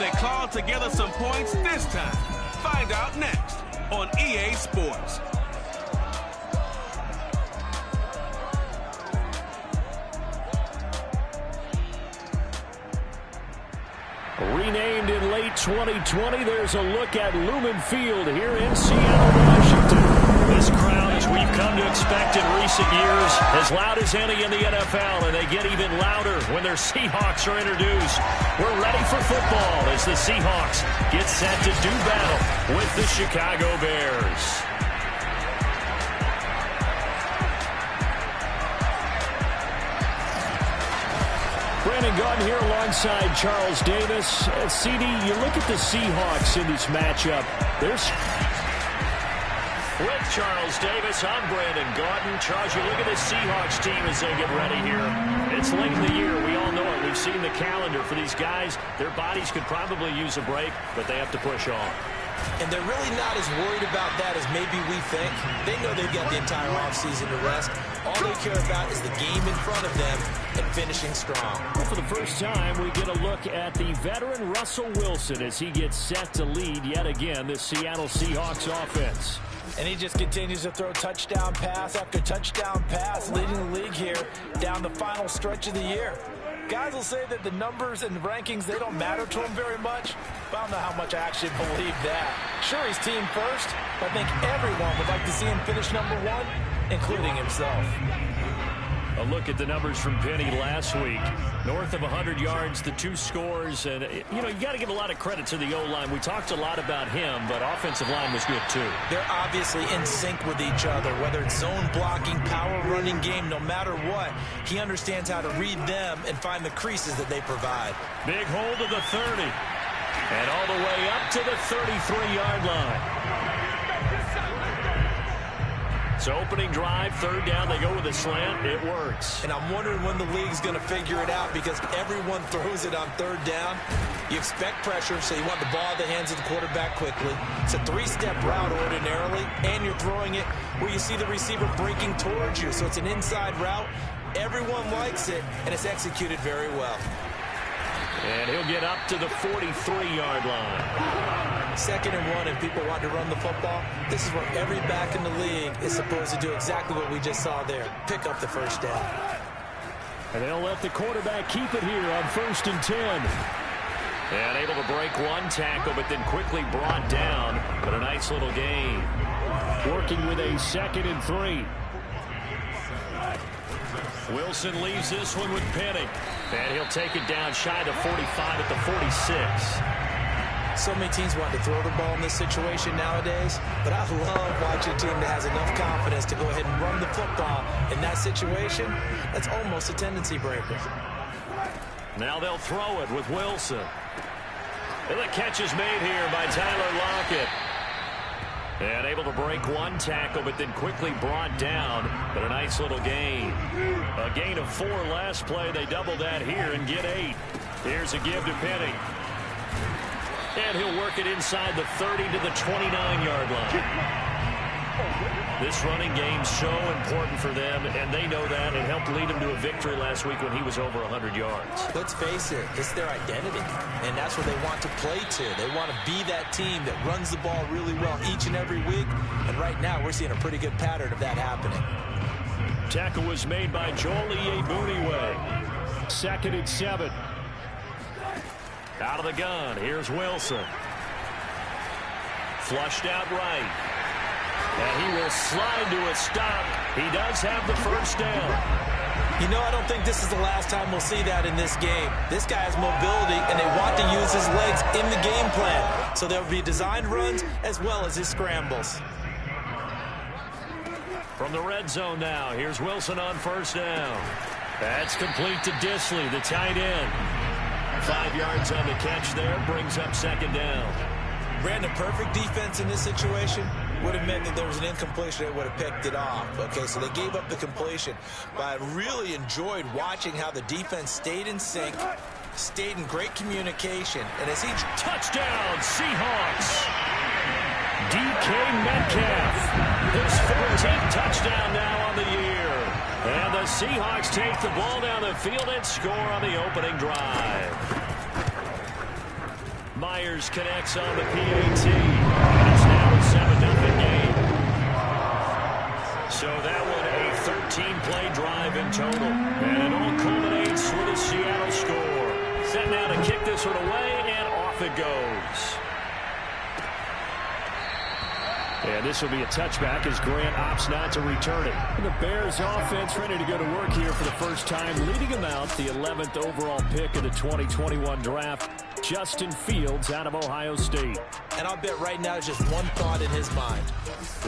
they claw together some points this time? Find out next on EA Sports. Renamed in late 2020, there's a look at Lumen Field here in Seattle, Washington. This crowd, as we've come to expect in recent years, as loud as any in the NFL, and they get even louder when their Seahawks are introduced. We're ready for football as the Seahawks get set to do battle with the Chicago Bears. Brandon Gaudin here alongside Charles Davis. CD, you look at the Seahawks in this matchup. With Charles Davis, I'm Brandon Gaudin. Charles, you look at the Seahawks team as they get ready here. It's late in the year. We all know it. We've seen the calendar for these guys. Their bodies could probably use a break, but they have to push on. And they're really not as worried about that as maybe we think. They know they've got the entire offseason to rest. All they care about is the game in front of them and finishing strong. For the first time, we get a look at the veteran Russell Wilson as he gets set to lead yet again this Seattle Seahawks offense. And he just continues to throw touchdown pass after touchdown pass, leading the league here down the final stretch of the year. Guys will say that the numbers and the rankings, they don't matter to him very much, but I don't know how much I actually believe that. Sure, he's team first, but I think everyone would like to see him finish number one, including himself. A look at the numbers from Penny last week. North of 100 yards, the 2 scores. And, you got to give a lot of credit to the O-line. We talked a lot about him, but offensive line was good, too. They're obviously in sync with each other, whether it's zone blocking, power running game, no matter what. He understands how to read them and find the creases that they provide. Big hold of the 30. And all the way up to the 33-yard line. So opening drive, third down, they go with a slant. It works. And I'm wondering when the league's going to figure it out because everyone throws it on third down. You expect pressure, so you want the ball in the hands of the quarterback quickly. It's a 3-step route ordinarily, and you're throwing it where you see the receiver breaking towards you. So it's an inside route. Everyone likes it, and it's executed very well. And he'll get up to the 43-yard line. 2nd and 1, and people want to run the football. This is where every back in the league is supposed to do exactly what we just saw there. Pick up the first down. And they'll let the quarterback keep it here on 1st and 10. And able to break one tackle, but then quickly brought down. But a nice little gain. Working with a 2nd and 3. Wilson leaves this one with Penny. And he'll take it down shy of 45 at the 46. So many teams want to throw the ball in this situation nowadays, but I love watching a team that has enough confidence to go ahead and run the football in that situation. That's almost a tendency breaker. Now they'll throw it with Wilson. And the catch is made here by Tyler Lockett. And able to break one tackle, but then quickly brought down. But a nice little gain. A gain of 4 last play. They double that here and get 8. Here's a give to Penny. And he'll work it inside the 30 to the 29-yard line. This running game's so important for them, and they know that. It helped lead them to a victory last week when he was over 100 yards. Let's face it, it's their identity, and that's what they want to play to. They want to be that team that runs the ball really well each and every week, and right now we're seeing a pretty good pattern of that happening. Tackle was made by Joel Iyiegbuniwe. 2nd and 7. Out of the gun, here's Wilson. Flushed out right. And he will slide to a stop. He does have the first down. You know, I don't think this is the last time we'll see that in this game. This guy has mobility, and they want to use his legs in the game plan. So there'll be designed runs as well as his scrambles. From the red zone now, here's Wilson on first down. That's complete to Disley, the tight end. 5 yards on the catch there, brings up 2nd down. Brandon, perfect defense in this situation would have meant that there was an incompletion that would have picked it off. Okay, so they gave up the completion. But I really enjoyed watching how the defense stayed in sync, stayed in great communication. And as each touchdown, Seahawks. DK Metcalf, his 14th touchdown now on the year. And the Seahawks take the ball down the field and score on the opening drive. Myers connects on the PAT. And it's now a 7-0 game. So that one a 13-play drive in total. And it all culminates with a Seattle score. Set now to kick this one away, and off it goes. And this will be a touchback as Grant opts not to return it. And the Bears offense ready to go to work here for the first time, leading them out the 11th overall pick of the 2021 draft, Justin Fields out of Ohio State. And I'll bet right now there's just one thought in his mind.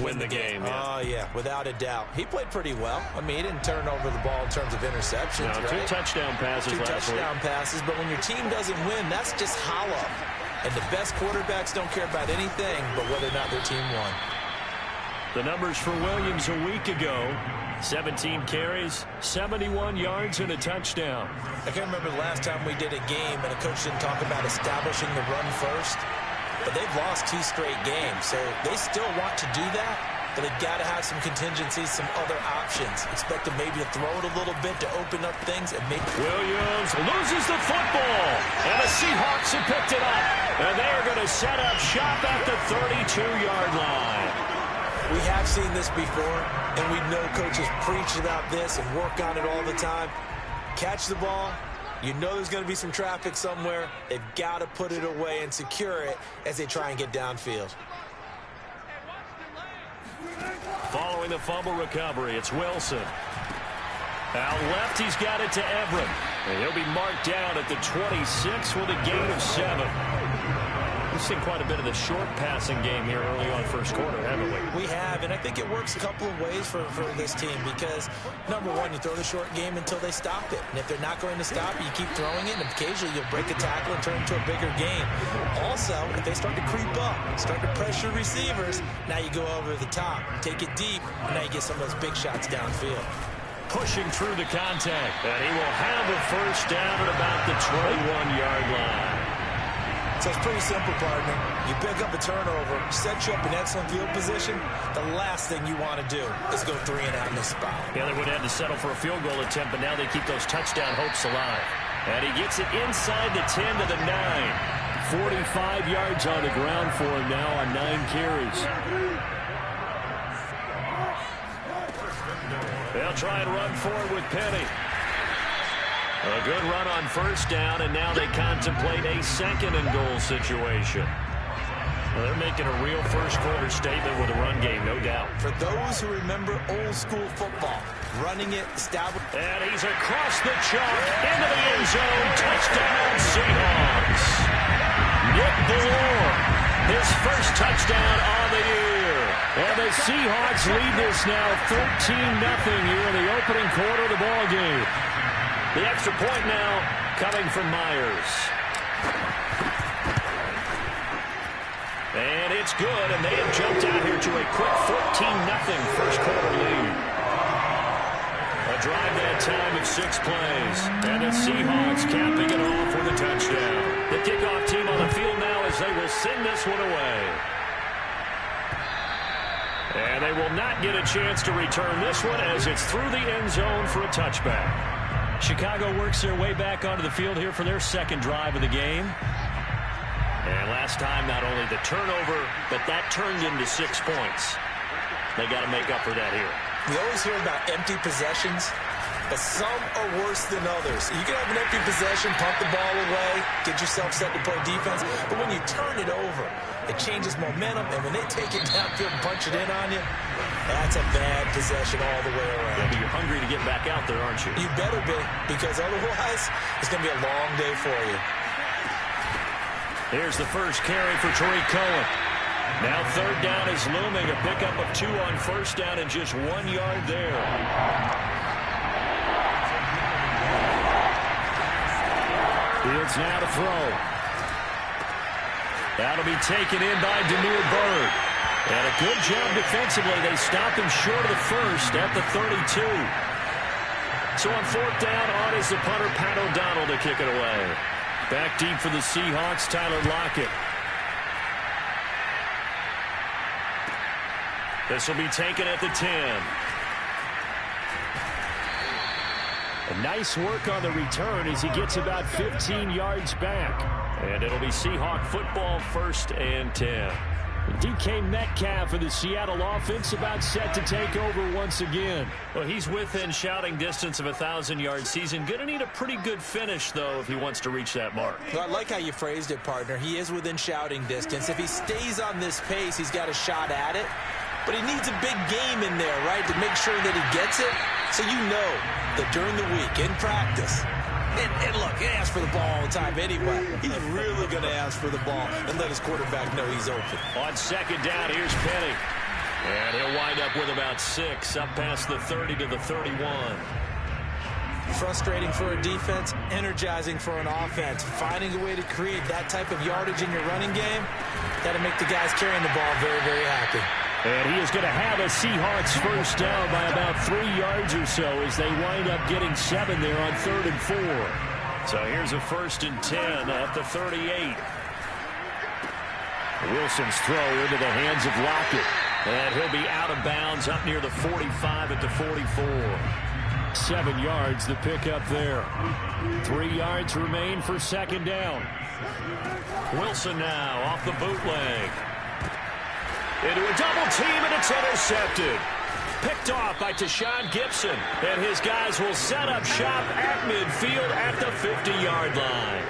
Win the game. Oh, yeah, without a doubt. He played pretty well. I mean, he didn't turn over the ball in terms of interceptions. No, right? 2 touchdown passes last week. 2 touchdown passes, but when your team doesn't win, that's just hollow. And the best quarterbacks don't care about anything but whether or not their team won. The numbers for Williams a week ago: 17 carries, 71 yards, and a touchdown. I can't remember the last time we did a game and a coach didn't talk about establishing the run first. But they've lost 2 straight games, so they still want to do that. But they've got to have some contingencies, some other options. Expect them maybe to throw it a little bit to open up things and make... Williams loses the football, and the Seahawks have picked it up. And they are going to set up shop at the 32-yard line. We have seen this before, and we know coaches preach about this and work on it all the time. Catch the ball. You know there's going to be some traffic somewhere. They've got to put it away and secure it as they try and get downfield. Following the fumble recovery, it's Wilson. Out left, he's got it to Everett. And he'll be marked down at the 26 with a gain of 7. We've seen quite a bit of the short passing game here early on first quarter, haven't we? We have, and I think it works a couple of ways for this team because, number one, you throw the short game until they stop it. And if they're not going to stop it, you keep throwing it, and occasionally you'll break a tackle and turn it into a bigger game. Also, if they start to creep up, start to pressure receivers, now you go over the top, take it deep, and now you get some of those big shots downfield. Pushing through the contact, and he will have a first down at about the 21-yard line. So it's pretty simple, partner. You pick up a turnover, set you up in excellent field position. The last thing you want to do is go 3 and out in this spot. Yeah, they would have to settle for a field goal attempt, but now they keep those touchdown hopes alive. And he gets it inside the 10 to the 9. 45 yards on the ground for him now on 9 carries. They'll try and run forward with Penny. A good run on first down, and now they contemplate a 2nd and goal situation. Well, they're making a real first quarter statement with a run game, no doubt. For those who remember old school football, running it, established. And he's across the chalk into the end zone. Touchdown, Seahawks. Nick Ballore, his first touchdown on the year. And the Seahawks lead this now 13-0 here in the opening quarter of the ball game. The extra point now coming from Myers. And it's good, and they have jumped out here to a quick 14-0 first quarter lead. A drive that time of 6 plays. And the Seahawks capping it off with a touchdown. The kickoff team on the field now as they will send this one away. And they will not get a chance to return this one as it's through the end zone for a touchback. Chicago works their way back onto the field here for their 2nd drive of the game. And last time, not only the turnover, but that turned into 6 points. They got to make up for that here. We always hear about empty possessions, but some are worse than others. You can have an empty possession, pump the ball away, get yourself set to play defense, but when you turn it over, it changes momentum, and when they take it downfield and punch it in on you, that's a bad possession all the way around. Yeah, but you're hungry to get back out there, aren't you? You better be, because otherwise, it's going to be a long day for you. Here's the first carry for Tariq Cohen. Now 3rd down is looming, a pickup of 2 on first down and just 1 yard there. Fields now to throw. That'll be taken in by Demir Bird. And a good job defensively. They stopped him short of the first at the 32. So on 4th down, on is the punter, Pat O'Donnell, to kick it away. Back deep for the Seahawks, Tyler Lockett. This will be taken at the 10. Nice work on the return as he gets about 15 yards back. And it'll be Seahawk football, 1st and 10. DK Metcalf of the Seattle offense about set to take over once again. Well, he's within shouting distance of a 1,000-yard season. Going to need a pretty good finish, though, if he wants to reach that mark. Well, I like how you phrased it, partner. He is within shouting distance. If he stays on this pace, he's got a shot at it. But he needs a big game in there, right, to make sure that he gets it. So you know that during the week, in practice, and look, he asks for the ball all the time anyway. He's really going to ask for the ball and let his quarterback know he's open. On 2nd down, here's Penny. And he'll wind up with about 6, up past the 30 to the 31. Frustrating for a defense, energizing for an offense. Finding a way to create that type of yardage in your running game, got to make the guys carrying the ball very, very happy. And he is going to have a Seahawks 1st down by about 3 yards or so as they wind up getting 7 there on 3rd and 4. So here's a 1st and 10 at the 38. Wilson's throw into the hands of Lockett. And he'll be out of bounds up near the 45 at the 44. 7 yards the pickup there. 3 yards remain for 2nd down. Wilson now off the bootleg. Into a double team, and it's intercepted. Picked off by Tashawn Gibson. And his guys will set up shop at midfield at the 50-yard line.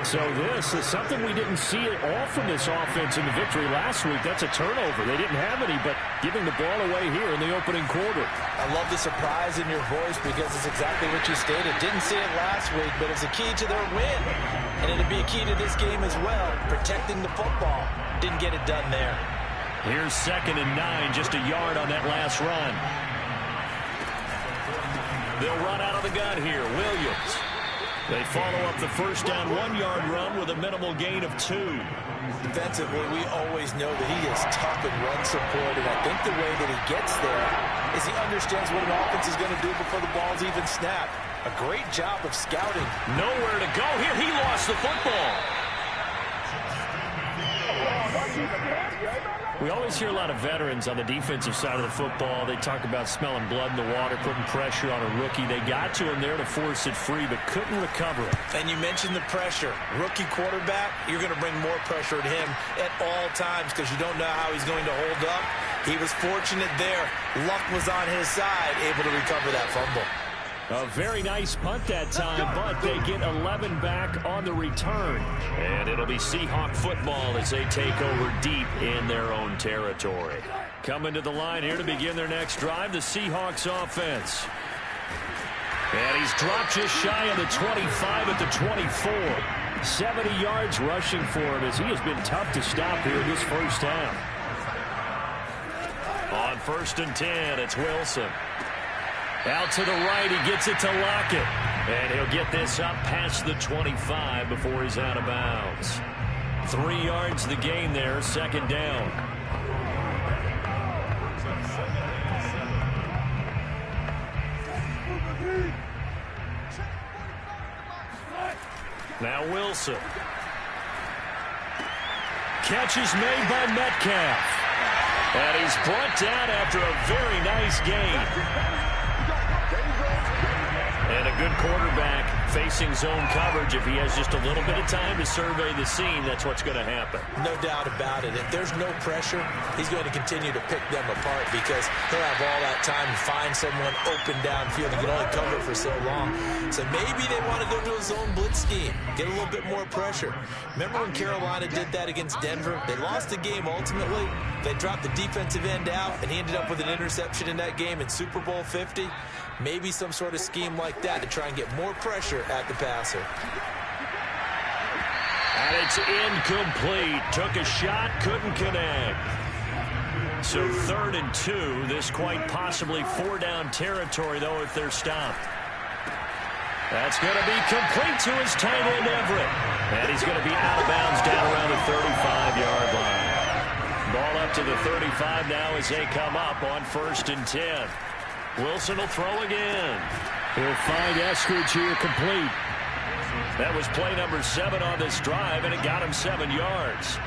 So this is something we didn't see at all from this offense in the victory last week. That's a turnover. They didn't have any, but giving the ball away here in the opening quarter. I love the surprise in your voice because it's exactly what you stated. Didn't see it last week, but it's a key to their win. And it'll be a key to this game as well, protecting the football. Didn't get it done there. Here's 2nd and 9, just a yard on that last run. They'll run out of the gun here. Williams. They follow up the 1st down 1-yard run with a minimal gain of 2. Defensively, we always know that he is tough in run support, and I think the way that he gets there is he understands what an offense is going to do before the ball's even snapped. A great job of scouting. Nowhere to go here. He lost the football. We always hear a lot of veterans on the defensive side of the football. They talk about smelling blood in the water, putting pressure on a rookie. They got to him there to force it free, but couldn't recover it. And you mentioned the pressure. Rookie quarterback, you're going to bring more pressure at him at all times because you don't know how he's going to hold up. He was fortunate there. Luck was on his side, able to recover that fumble. A very nice punt that time, but they get 11 back on the return. And it'll be Seahawk football as they take over deep in their own territory. Coming to the line here to begin their next drive, the Seahawks offense. And he's dropped just shy of the 25 at the 24. 70 yards rushing for him as he has been tough to stop here this 1st down. On 1st and 10, it's Wilson. Out to the right, he gets it to Lockett. And he'll get this up past the 25 before he's out of bounds. 3 yards the gain there, 2nd down. Now Wilson. Catch is made by Metcalf. And he's brought down after a very nice gain. And a good quarterback facing zone coverage. If he has just a little bit of time to survey the scene, that's what's going to happen. No doubt about it. If there's no pressure, he's going to continue to pick them apart because he'll have all that time to find someone open downfield. He can only cover for so long. So maybe they want to go to a zone blitz scheme, get a little bit more pressure. Remember when Carolina did that against Denver? They lost the game ultimately. They dropped the defensive end out, and he ended up with an interception in that game in Super Bowl 50. Maybe some sort of scheme like that to try and get more pressure at the passer. And it's incomplete. Took a shot, couldn't connect. So 3rd and 2. This quite possibly 4-down territory, though, if they're stopped. That's going to be complete to his tight end, Everett. And he's going to be out of bounds down around the 35-yard line. Ball up to the 35 now as they come up on 1st and 10. Wilson will throw again. He'll find Eskridge here complete. That was play number 7 on this drive, and it got him 7 yards.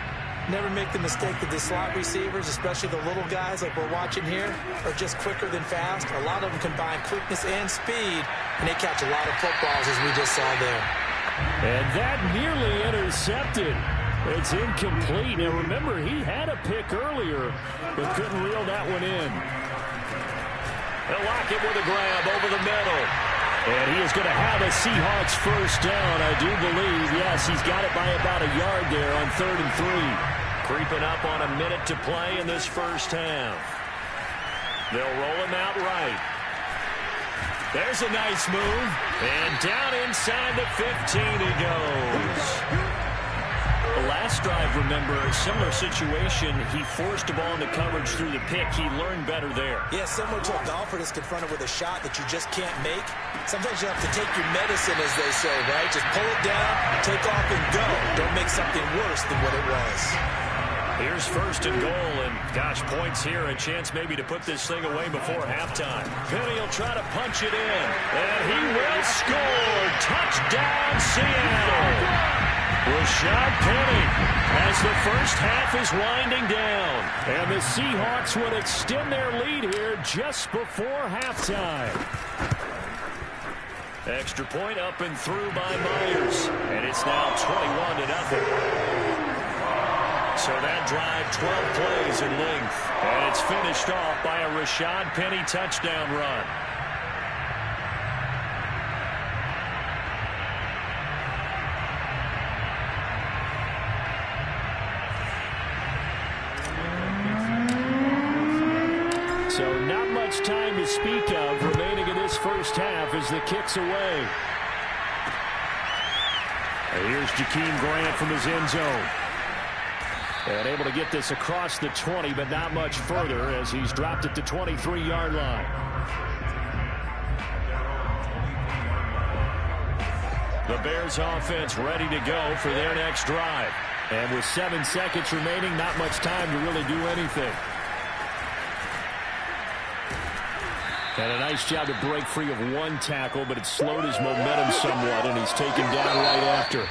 Never make the mistake that the slot receivers, especially the little guys like we're watching here, are just quicker than fast. A lot of them combine quickness and speed, and they catch a lot of footballs, as we just saw there. And that nearly intercepted. It's incomplete. Now, remember, he had a pick earlier, but couldn't reel that one in. They'll lock it with a grab over the middle. And he is going to have a Seahawks first down, I do believe. Yes, he's got it by about a yard there on 3rd and 3. Creeping up on a minute to play in this first half. They'll roll him out right. There's a nice move. And down inside the 15 he goes. The last drive, remember, a similar situation. He forced the ball into coverage through the pick. He learned better there. Yeah, similar to a golfer that's confronted with a shot that you just can't make. Sometimes you have to take your medicine, as they say, right? Just pull it down, take off, and go. Don't make something worse than what it was. Here's 1st and goal, and gosh, points here, a chance maybe to put this thing away before halftime. Penny will try to punch it in, and he will score. Touchdown, Seattle. Rashad Penny as the first half is winding down. And the Seahawks would extend their lead here just before halftime. Extra point up and through by Myers. And it's now 21-0. So that drive, 12 plays in length. And it's finished off by a Rashad Penny touchdown run. So not much time to speak of remaining in this first half as the kick's away. And here's Jakeem Grant from his end zone. And able to get this across the 20, but not much further as he's dropped it to 23-yard line. The Bears offense ready to go for their next drive. And with 7 seconds remaining, not much time to really do anything. And a nice job to break free of one tackle, but it slowed his momentum somewhat, and he's taken down right after.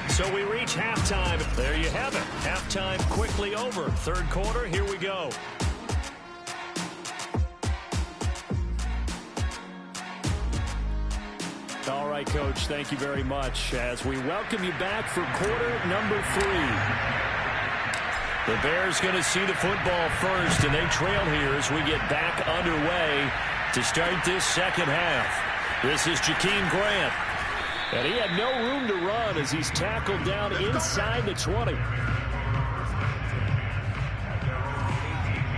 So we reach halftime. There you have it. Halftime quickly over. 3rd quarter, here we go. All right, Coach, thank you very much as we welcome you back for quarter number 3. The Bears going to see the football first, and they trail here as we get back underway to start this second half. This is Jakeem Grant. And he had no room to run as he's tackled down inside the 20.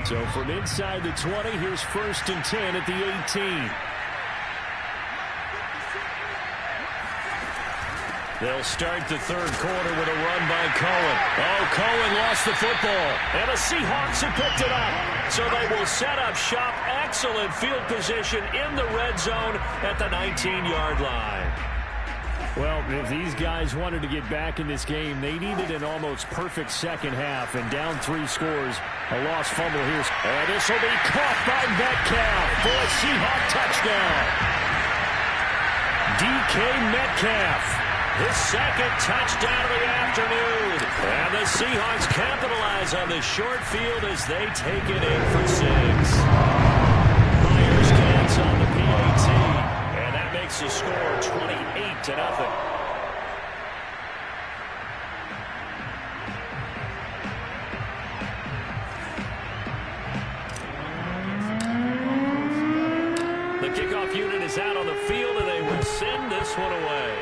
So from inside the 20, here's 1st and 10 at the 18. They'll start the 3rd quarter with a run by Cohen. Oh, Cohen lost the football. And the Seahawks have picked it up. So they will set up shop. Excellent field position in the red zone at the 19-yard line. Well, if these guys wanted to get back in this game, they needed an almost perfect second half. And down 3 scores, a lost fumble here. And this will be caught by Metcalf for a Seahawk touchdown. DK Metcalf. His 2nd touchdown of the afternoon. And the Seahawks capitalize on the short field as they take it in for 6. Myers gets on the PAT. And that makes the score 28-0. The kickoff unit is out on the field, and they will send this one away.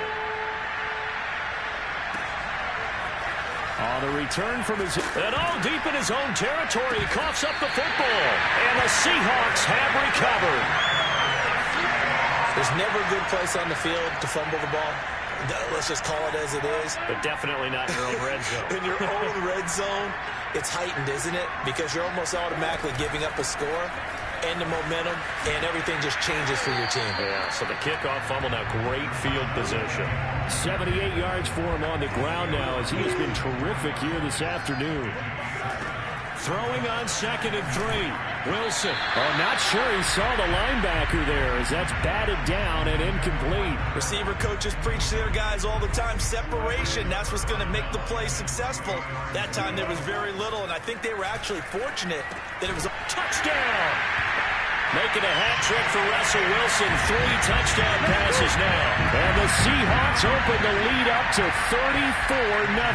On the return from his... And all deep in his own territory, he coughs up the football. And the Seahawks have recovered. There's never a good place on the field to fumble the ball. Let's just call it as it is. But definitely not in your own red zone. In your own red zone, it's heightened, isn't it? Because you're almost automatically giving up a score and the momentum, and everything just changes for your team. Yeah, so the kickoff fumble now, great field position. 78 yards for him on the ground now as he has been terrific here this afternoon. Throwing on 2nd and 3. Wilson. Oh, not sure he saw the linebacker there as that's batted down and incomplete. Receiver coaches preach to their guys all the time. Separation, that's what's going to make the play successful. That time there was very little, and I think they were actually fortunate that it was a touchdown. Making a hat trick for Russell Wilson. 3 touchdown passes now. And the Seahawks open the lead up to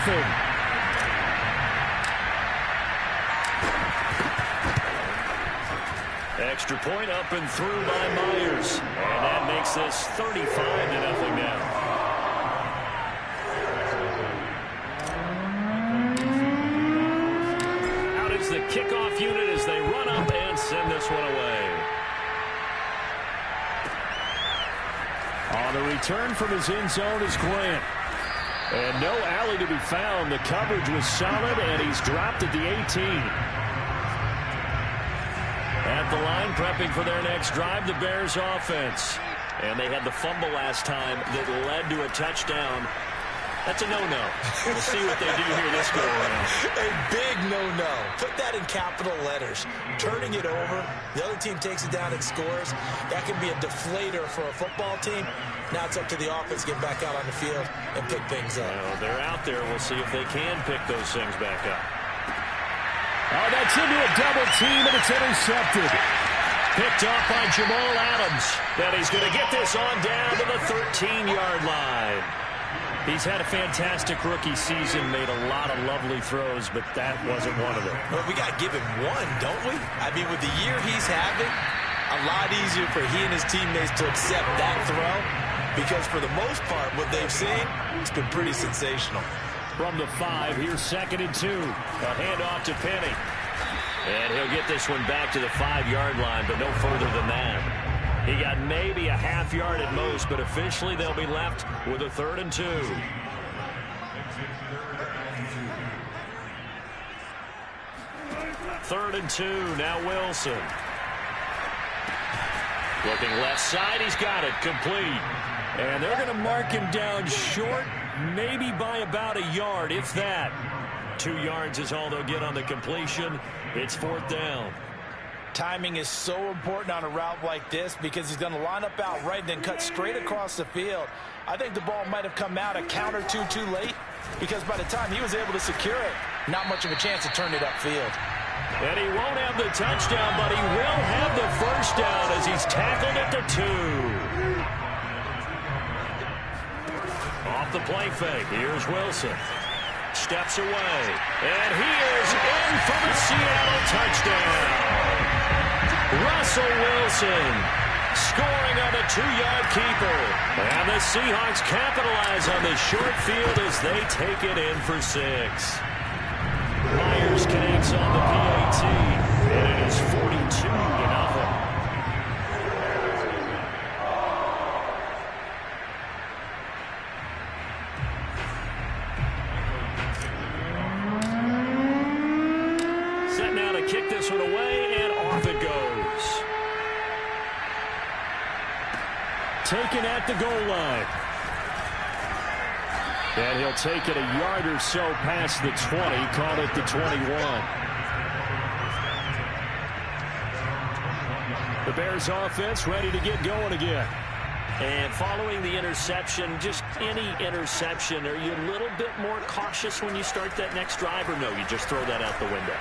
34-0. Extra point up and through by Myers. And that makes this 35-0 now. Out is the kickoff unit as they run up and send this one away. On the return from his end zone is Grant. And no alley to be found. The coverage was solid, and he's dropped at the 18. At the line, prepping for their next drive, the Bears offense. And they had the fumble last time that led to a touchdown. That's a no-no. We'll see what they do here this go around. A big no-no. Put that in capital letters. Turning it over, the other team takes it down and scores. That can be a deflator for a football team. Now it's up to the offense to get back out on the field and pick things up. Well, they're out there. We'll see if they can pick those things back up. Oh, that's into a double team, and it's intercepted. Picked off by Jamal Adams. And he's going to get this on down to the 13-yard line. He's had a fantastic rookie season, made a lot of lovely throws, but that wasn't one of them. Well, we got to give him one, don't we? I mean, with the year he's having, a lot easier for he and his teammates to accept that throw, because for the most part, what they've seen, it's been pretty sensational. From the 5, here's 2nd and 2. A handoff to Penny. And he'll get this one back to the 5-yard line, but no further than that. He got maybe a half yard at most, but officially they'll be left with a 3rd and 2. Third and 2, now Wilson. Looking left side, he's got it, complete. And they're going to mark him down short, maybe by about a yard, if that. 2 yards is all they'll get on the completion. It's 4th down. Timing is so important on a route like this because he's going to line up out right and then cut straight across the field. I think the ball might have come out a count or two too late because by the time he was able to secure it, not much of a chance to turn it upfield. And he won't have the touchdown, but he will have the first down as he's tackled at the 2. Off the play fake, here's Wilson. Steps away, and he is in for the Seattle touchdown. Russell Wilson scoring on a 2-yard keeper. And the Seahawks capitalize on the short field as they take it in for 6. Myers connects on the PAT, and it is 42-0. Kick this one away, and off it goes. Taken at the goal line. And he'll take it a yard or so past the 20, call it the 21. The Bears offense ready to get going again. And following the interception, just any interception, are you a little bit more cautious when you start that next drive, or no, you just throw that out the window?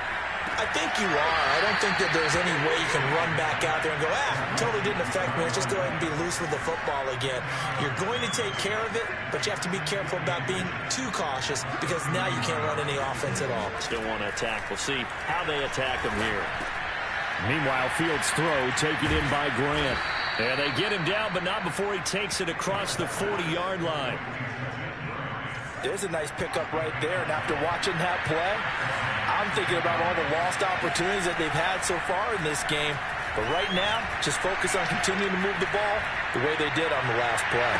I think you are. I don't think that there's any way you can run back out there and go, totally didn't affect me. Let's just go ahead and be loose with the football again. You're going to take care of it, but you have to be careful about being too cautious because now you can't run any offense at all. Still want to attack. We'll see how they attack him here. Meanwhile, Fields' throw taken in by Grant. And they get him down, but not before he takes it across the 40-yard line. There's a nice pickup right there, and after watching that play, I'm thinking about all the lost opportunities that they've had so far in this game. But right now, just focus on continuing to move the ball the way they did on the last play.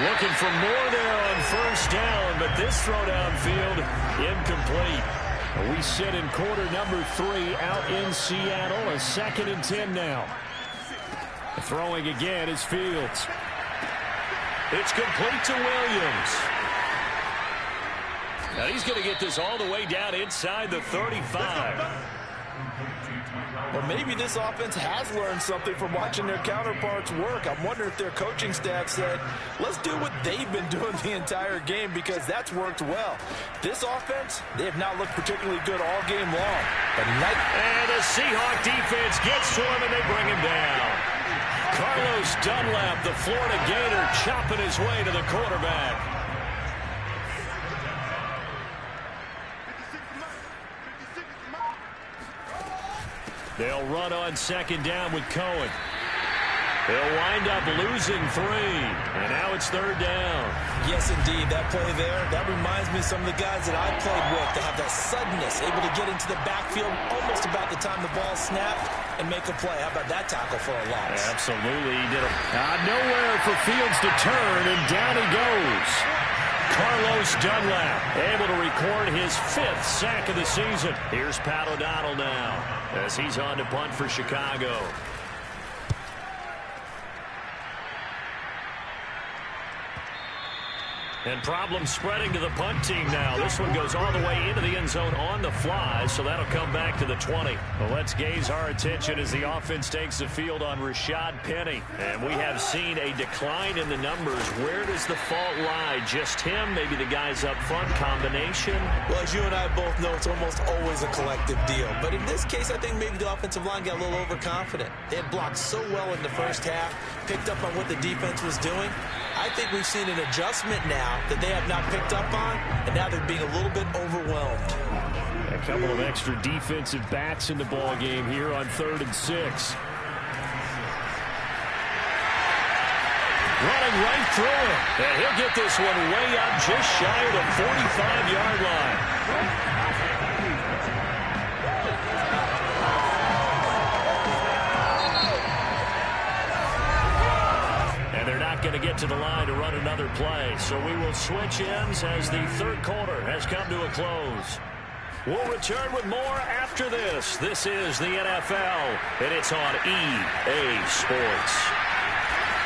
Looking for more there on first down, but this throw downfield incomplete. We sit in quarter number 3 out in Seattle, a 2nd and 10 now. Throwing again is Fields. It's complete to Williams. Now he's going to get this all the way down inside the 35. Well, maybe this offense has learned something from watching their counterparts work. I'm wondering if their coaching staff said, let's do what they've been doing the entire game, because that's worked well. This offense, they have not looked particularly good all game long. And the Seahawks defense gets to him, and they bring him down. Carlos Dunlap, the Florida Gator, chopping his way to the quarterback. They'll run on second down with Cohen. They'll wind up losing 3. And now it's third down. Yes, indeed. That play there, that reminds me of some of the guys that I played with. They have that suddenness, able to get into the backfield almost about the time the ball snapped and make a play. How about that tackle for a loss? Absolutely. He did it. Nowhere for Fields to turn, and down he goes. Carlos Dunlap able to record his 5th sack of the season. Here's Pat O'Donnell now as he's on to punt for Chicago. And problems spreading to the punt team now. This one goes all the way into the end zone on the fly, so that'll come back to the 20. Well, let's gaze our attention as the offense takes the field on Rashad Penny. And we have seen a decline in the numbers. Where does the fault lie? Just him? Maybe the guys up front? Combination? Well, as you and I both know, it's almost always a collective deal. But in this case, I think maybe the offensive line got a little overconfident. They had blocked so well in the first half, picked up on what the defense was doing. I think we've seen an adjustment now that they have not picked up on, and now they're being a little bit overwhelmed. A couple of extra defensive backs in the ball game here on 3rd and 6. Running right through it, and he'll get this one way up just shy of the 45-yard line. Going to get to the line to run another play, so we will switch ends as the third quarter has come to a close. We'll return with more after this. This is the NFL, and it's on EA Sports.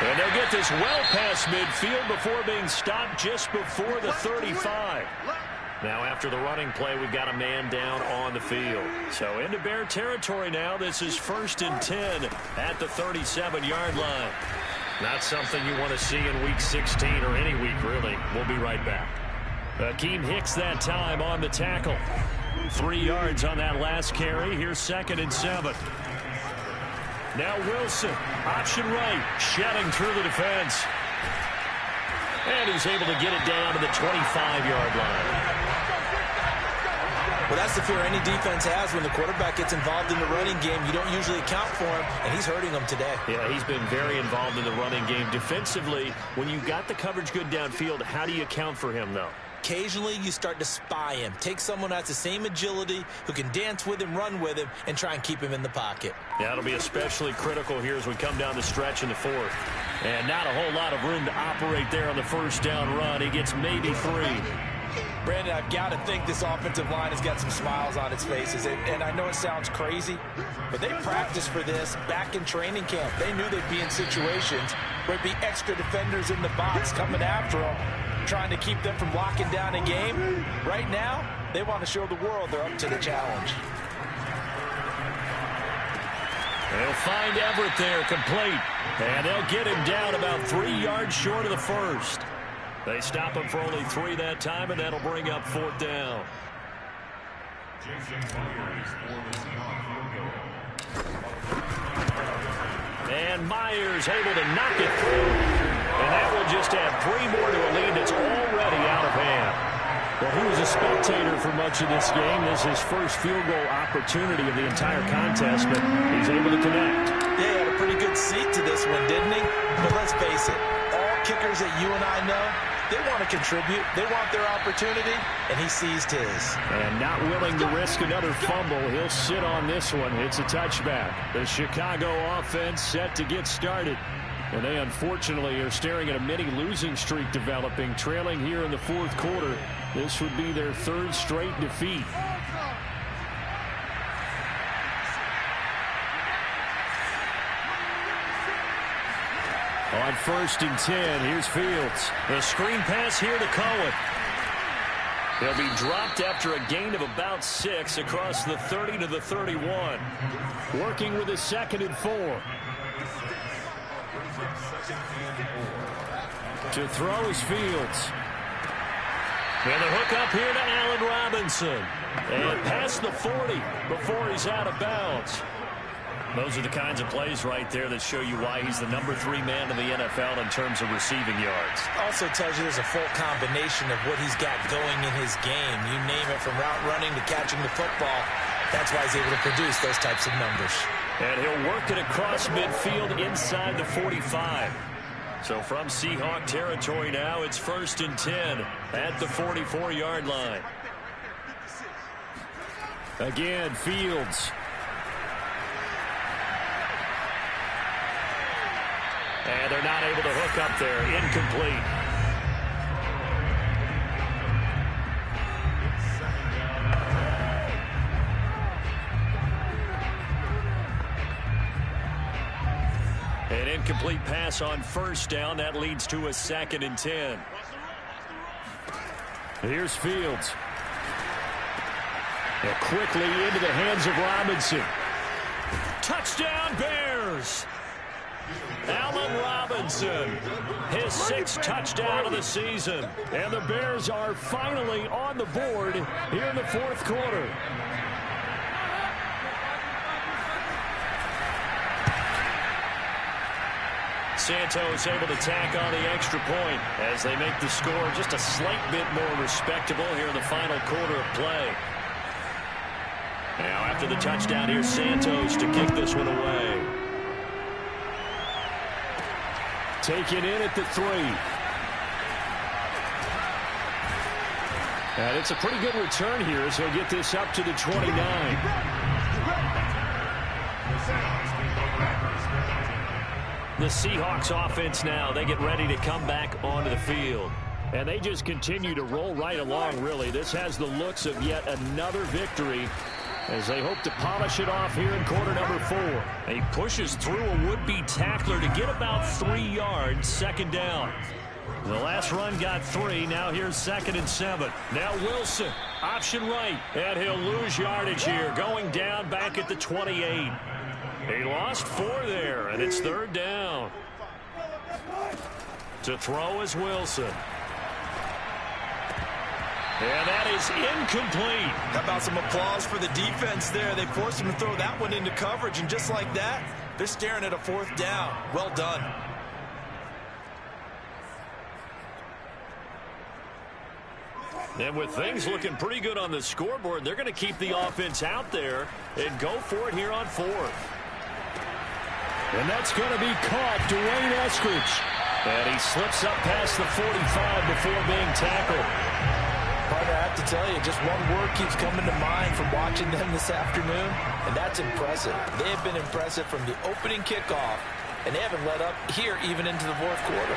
And they'll get this well past midfield before being stopped just before the 35. Now, after the running play, we've got a man down on the field. So into Bear territory now. This is 1st and 10 at the 37-yard line. Not something you want to see in Week 16 or any week, really. We'll be right back. Akeem Hicks that time on the tackle. 3 yards on that last carry. Here's 2nd and 7. Now Wilson, option right, shedding through the defense. And he's able to get it down to the 25-yard line. Well, that's the fear any defense has when the quarterback gets involved in the running game. You don't usually account for him, and he's hurting them today. Yeah, he's been very involved in the running game. Defensively, when you got the coverage good downfield, how do you account for him, though? Occasionally, you start to spy him. Take someone who has the same agility, who can dance with him, run with him, and try and keep him in the pocket. Yeah, it'll be especially critical here as we come down the stretch in the 4th. And not a whole lot of room to operate there on the first down run. He gets maybe 3. Brandon, I've got to think this offensive line has got some smiles on its faces. And I know it sounds crazy, but they practiced for this back in training camp. They knew they'd be in situations where there'd be extra defenders in the box coming after them, trying to keep them from locking down a game. Right now, they want to show the world they're up to the challenge. They'll find Everett there, complete. And they'll get him down about 3 yards short of the first. They stop him for only 3 that time, and that'll bring up 4th down. And Myers able to knock it through. And that will just add 3 more to a lead that's already out of hand. Well, he was a spectator for much of this game. This is his first field goal opportunity of the entire contest, but he's able to connect. Yeah, he had a pretty good seat to this one, didn't he? But let's face it, all kickers that you and I know, they want to contribute. They want their opportunity, and he seized his. And not willing to risk another fumble, he'll sit on this one. It's a touchback. The Chicago offense set to get started. And they unfortunately are staring at a mini losing streak developing, trailing here in the 4th quarter. This would be their 3rd straight defeat. On 1st and 10, here's Fields. The screen pass here to Cohen. He'll be dropped after a gain of about 6 across the 30 to the 31. Working with a 2nd and 4. To throw is Fields. And the hook up here to Allen Robinson. And past the 40 before he's out of bounds. Those are the kinds of plays right there that show you why he's the number 3 man in the NFL in terms of receiving yards. Also tells you there's a full combination of what he's got going in his game. You name it, from route running to catching the football. That's why he's able to produce those types of numbers. And he'll work it across midfield inside the 45. So from Seahawk territory now, it's 1st and 10 at the 44-yard line. Again, Fields. And they're not able to hook up there. Incomplete. An incomplete pass on 1st down. That leads to a 2nd and 10. Here's Fields. And quickly into the hands of Robinson. Touchdown, Bears! Allen Robinson, his 6th touchdown of the season. And the Bears are finally on the board here in the 4th quarter. Santos able to tack on the extra point as they make the score just a slight bit more respectable here in the final quarter of play. Now after the touchdown, here's Santos to kick this one away. Taken in at the 3. And it's a pretty good return here as he'll get this up to the 29. The Seahawks offense now, they get ready to come back onto the field. And they just continue to roll right along, really. This has the looks of yet another victory as they hope to polish it off here in quarter number 4. He pushes through a would-be tackler to get about 3 yards, 2nd down. The last run got 3. Now here's 2nd and 7. Now Wilson, option right, and he'll lose yardage here, going down back at the 28. He lost 4 there, and it's 3rd down. To throw is Wilson. And that is incomplete. How about some applause for the defense there? They forced him to throw that one into coverage, and just like that, they're staring at a 4th down. Well done. And with things looking pretty good on the scoreboard, they're going to keep the offense out there and go for it here on 4th. And that's going to be caught, Dwayne Eskridge. And he slips up past the 45 before being tackled. Partner, I have to tell you, just one word keeps coming to mind from watching them this afternoon, and that's impressive. They have been impressive from the opening kickoff, and they haven't let up here even into the 4th quarter.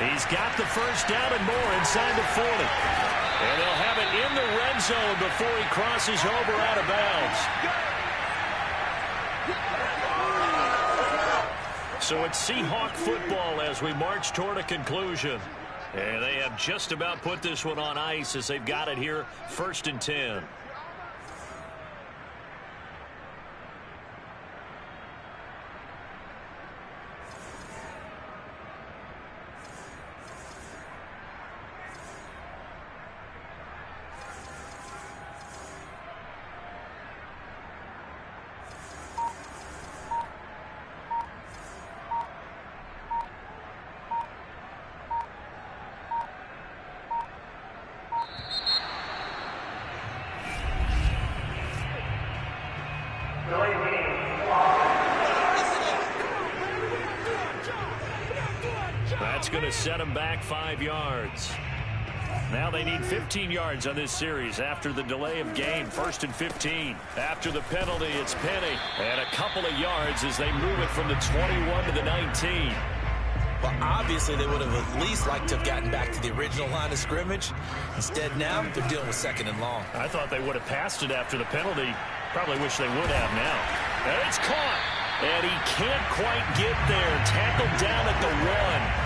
He's got the 1st down and more inside the 40. And they'll have it in the red zone before he crosses over out of bounds. So it's Seahawk football as we march toward a conclusion. And they have just about put this one on ice as they've got it here, 1st and 10. That's going to set them back 5 yards. Now they need 15 yards on this series after the delay of game. 1st and 15. After the penalty, it's Penny. And a couple of yards as they move it from the 21 to the 19. Well, obviously they would have at least liked to have gotten back to the original line of scrimmage. Instead now, they're dealing with 2nd and long. I thought they would have passed it after the penalty. Probably wish they would have now. And it's caught. And he can't quite get there. Tackled down at the 1.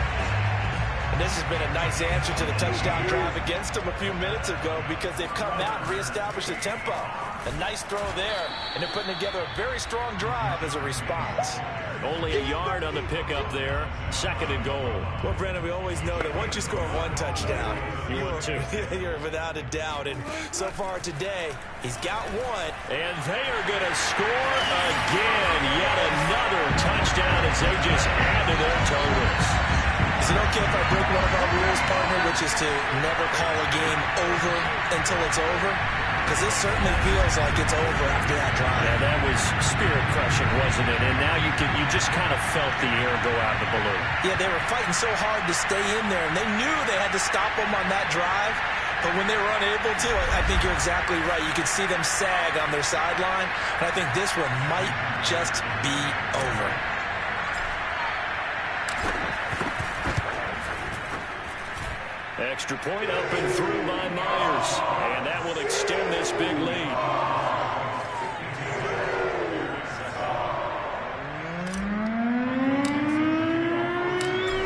And this has been a nice answer to the touchdown drive against them a few minutes ago because they've come out and reestablished the tempo. A nice throw there, and they're putting together a very strong drive as a response. Only a yard on the pickup there. 2nd and goal. Well, Brandon, we always know that once you score one touchdown, you're without a doubt. And so far today, he's got one. And they are going to score again. Yet another touchdown as they just add to their totals. Is it okay if I break one of our rules, partner, which is to never call a game over until it's over? Because this certainly feels like it's over after that drive. Yeah, that was spirit-crushing, wasn't it? And now you just kind of felt the air go out of the balloon. Yeah, they were fighting so hard to stay in there, and they knew they had to stop them on that drive. But when they were unable to, I think you're exactly right. You could see them sag on their sideline, and I think this one might just be over. Extra point up and through by Myers. And that will extend this big lead.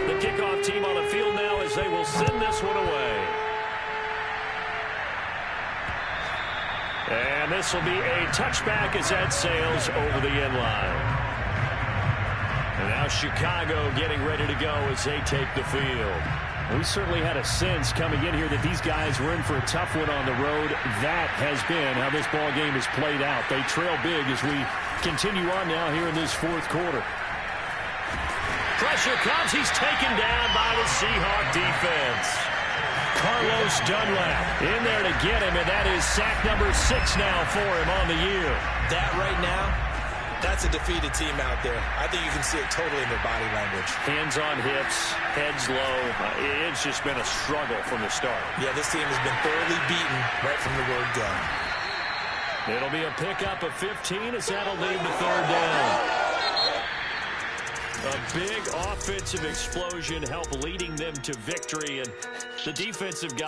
The kickoff team on the field now as they will send this one away. And this will be a touchback as that sails over the end line. And now Chicago getting ready to go as they take the field. We certainly had a sense coming in here that these guys were in for a tough one on the road. That has been how this ball game has played out. They trail big as we continue on now here in this 4th quarter. Pressure comes. He's taken down by the Seahawks defense. Carlos Dunlap in there to get him, and that is sack number 6 now for him on the year. That right now, that's a defeated team out there. I think you can see it totally in their body language. Hands on hips, heads low. It's just been a struggle from the start. Yeah, this team has been thoroughly beaten right from the word go. It'll be a pickup of 15 as that'll lead to 3rd down. A big offensive explosion helped leading them to victory, and the defensive guy